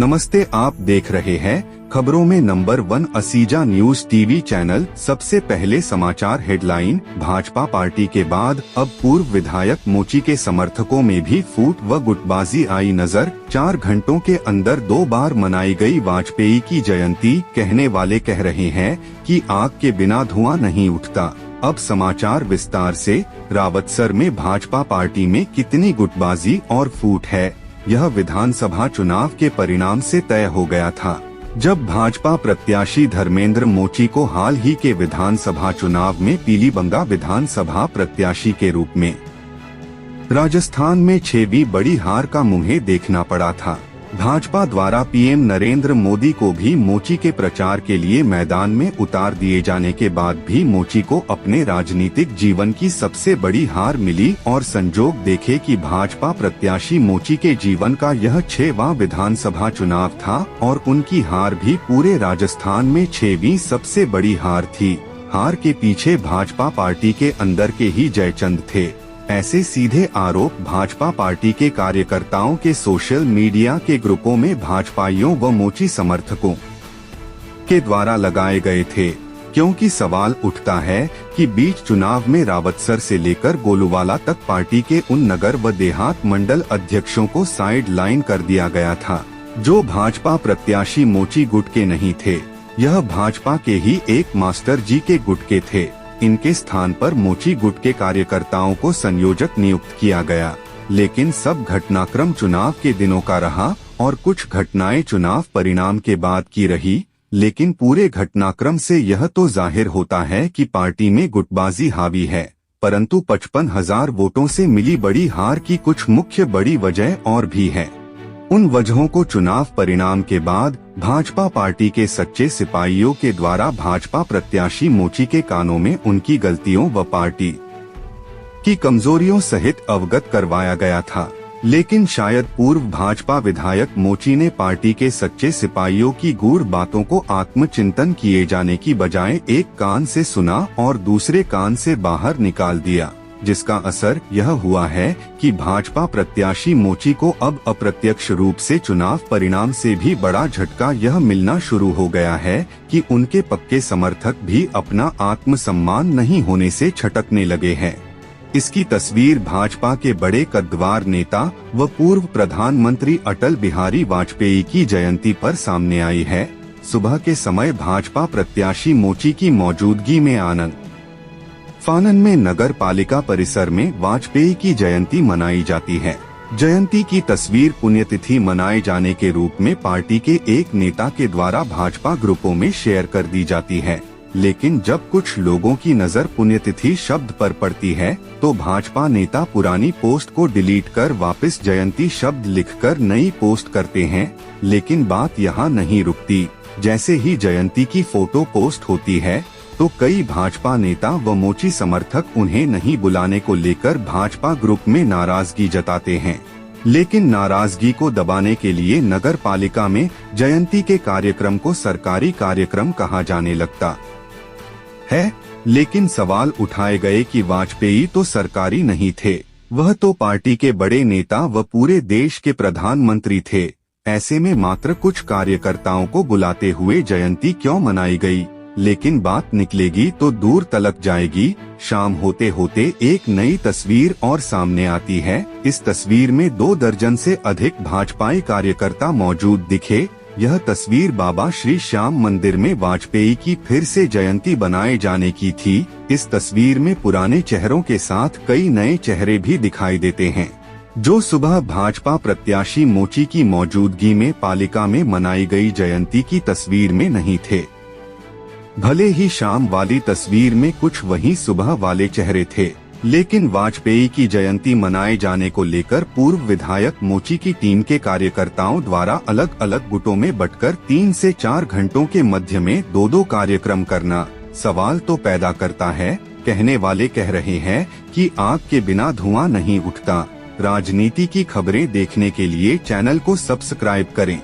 नमस्ते, आप देख रहे हैं खबरों में number 1 Asija news TV channel. सबसे पहले समाचार हेडलाइन। भाजपा पार्टी के बाद अब पूर्व विधायक मोची के समर्थकों में भी फूट व गुटबाजी आई नजर। 4 घंटों के अंदर 2 बार मनाई गई वाजपेयी की जयंती। कहने वाले कह रहे हैं कि आग के बिना धुआं नहीं उठता। अब समाचार विस्तार से। रावतसर में भाजपा पार्टी में कितनी गुटबाजी और फूट है, यह विधानसभा चुनाव के परिणाम से तय हो गया था। जब भाजपा प्रत्याशी धर्मेंद्र मोची को हाल ही के विधानसभा चुनाव में पीलीबंगा विधानसभा प्रत्याशी के रूप में राजस्थान में 6वीं बड़ी हार का मुंह देखना पड़ा था। भाजपा द्वारा पीएम नरेंद्र मोदी को भी मोची के प्रचार के लिए मैदान में उतार दिए जाने के बाद भी मोची को अपने राजनीतिक जीवन की सबसे बड़ी हार मिली। और संजोग देखे कि भाजपा प्रत्याशी मोची के जीवन का यह 6वां विधानसभा चुनाव था और उनकी हार भी पूरे राजस्थान में 6वीं सबसे बड़ी हार थी। हार के पीछे भाजपा पार्टी के अंदर के ही जयचंद थे। ऐसे सीधे आरोप भाजपा पार्टी के कार्यकर्ताओं के सोशल मीडिया के ग्रुपों में भाजपाइयों व मोची समर्थकों के द्वारा लगाए गए थे, क्योंकि सवाल उठता है कि बीच चुनाव में रावतसर से लेकर गोलूवाला तक पार्टी के उन नगर व देहात मंडल अध्यक्षों को साइड लाइन कर दिया गया था जो भाजपा प्रत्याशी मोची गुट के नहीं थे। यह भाजपा के ही एक मास्टर जी के गुट के थे। इनके स्थान पर मोची गुट के कार्यकर्ताओं को संयोजक नियुक्त किया गया। लेकिन सब घटनाक्रम चुनाव के दिनों का रहा और कुछ घटनाएं चुनाव परिणाम के बाद की रही। लेकिन पूरे घटनाक्रम से यह तो जाहिर होता है कि पार्टी में गुटबाजी हावी है। परंतु 55,000 वोटों से मिली बड़ी हार की कुछ मुख्य बड़ी वजह और भी है। उन वजहों को चुनाव परिणाम के बाद भाजपा पार्टी के सच्चे सिपाहियों के द्वारा भाजपा प्रत्याशी मोची के कानों में उनकी गलतियों व पार्टी की कमजोरियों सहित अवगत करवाया गया था। लेकिन शायद पूर्व भाजपा विधायक मोची ने पार्टी के सच्चे सिपाहियों की गूढ़ बातों को आत्मचिंतन किए जाने की बजाय एक कान से सुना और दूसरे कान से बाहर निकाल दिया, जिसका असर यह हुआ है कि भाजपा प्रत्याशी मोची को अब अप्रत्यक्ष रूप से चुनाव परिणाम से भी बड़ा झटका यह मिलना शुरू हो गया है कि उनके पक्के समर्थक भी अपना आत्मसम्मान नहीं होने से छटकने लगे हैं। इसकी तस्वीर भाजपा के बड़े कद्दावर नेता व पूर्व प्रधानमंत्री अटल बिहारी वाजपेयी की जयंती पर सामने आई है। सुबह के समय भाजपा प्रत्याशी मोची की मौजूदगी में आनंद फानन में नगर पालिका परिसर में वाजपेयी की जयंती मनाई जाती है। जयंती की तस्वीर पुण्यतिथि मनाए जाने के रूप में पार्टी के एक नेता के द्वारा भाजपा ग्रुपों में शेयर कर दी जाती है। लेकिन जब कुछ लोगों की नजर पुण्यतिथि शब्द पर पड़ती है तो भाजपा नेता पुरानी पोस्ट को डिलीट कर वापस जयंती शब्द लिखकर नई पोस्ट करते हैं। लेकिन बात यहाँ नहीं रुकती। जैसे ही जयंती की फोटो पोस्ट होती है तो कई भाजपा नेता व मोची समर्थक उन्हें नहीं बुलाने को लेकर भाजपा ग्रुप में नाराजगी जताते हैं। लेकिन नाराजगी को दबाने के लिए नगर पालिका में जयंती के कार्यक्रम को सरकारी कार्यक्रम कहा जाने लगता है। लेकिन सवाल उठाए गए कि वाजपेयी तो सरकारी नहीं थे, वह तो पार्टी के बड़े नेता व पूरे देश के प्रधानमंत्री थे। ऐसे में मात्र कुछ कार्यकर्ताओं को बुलाते हुए जयंती क्यों मनाई गई? लेकिन बात निकलेगी तो दूर तलक जाएगी। शाम होते होते एक नई तस्वीर और सामने आती है। इस तस्वीर में 2 दर्जन से अधिक भाजपाई कार्यकर्ता मौजूद दिखे। यह तस्वीर बाबा श्री श्याम मंदिर में वाजपेयी की फिर से जयंती बनाए जाने की थी। इस तस्वीर में पुराने चेहरों के साथ कई नए चेहरे भी दिखाई देते हैं, जो सुबह भाजपा प्रत्याशी मोची की मौजूदगी में पालिका में मनाई गई जयंती की तस्वीर में नहीं थे। भले ही शाम वाली तस्वीर में कुछ वही सुबह वाले चेहरे थे, लेकिन वाजपेयी की जयंती मनाए जाने को लेकर पूर्व विधायक मोची की टीम के कार्यकर्ताओं द्वारा अलग अलग गुटों में बंटकर 3 से 4 घंटों के मध्य में 2-2 कार्यक्रम करना सवाल तो पैदा करता है। कहने वाले कह रहे हैं कि आग के बिना धुआं नहीं उठता। राजनीति की खबरें देखने के लिए चैनल को सब्सक्राइब करें।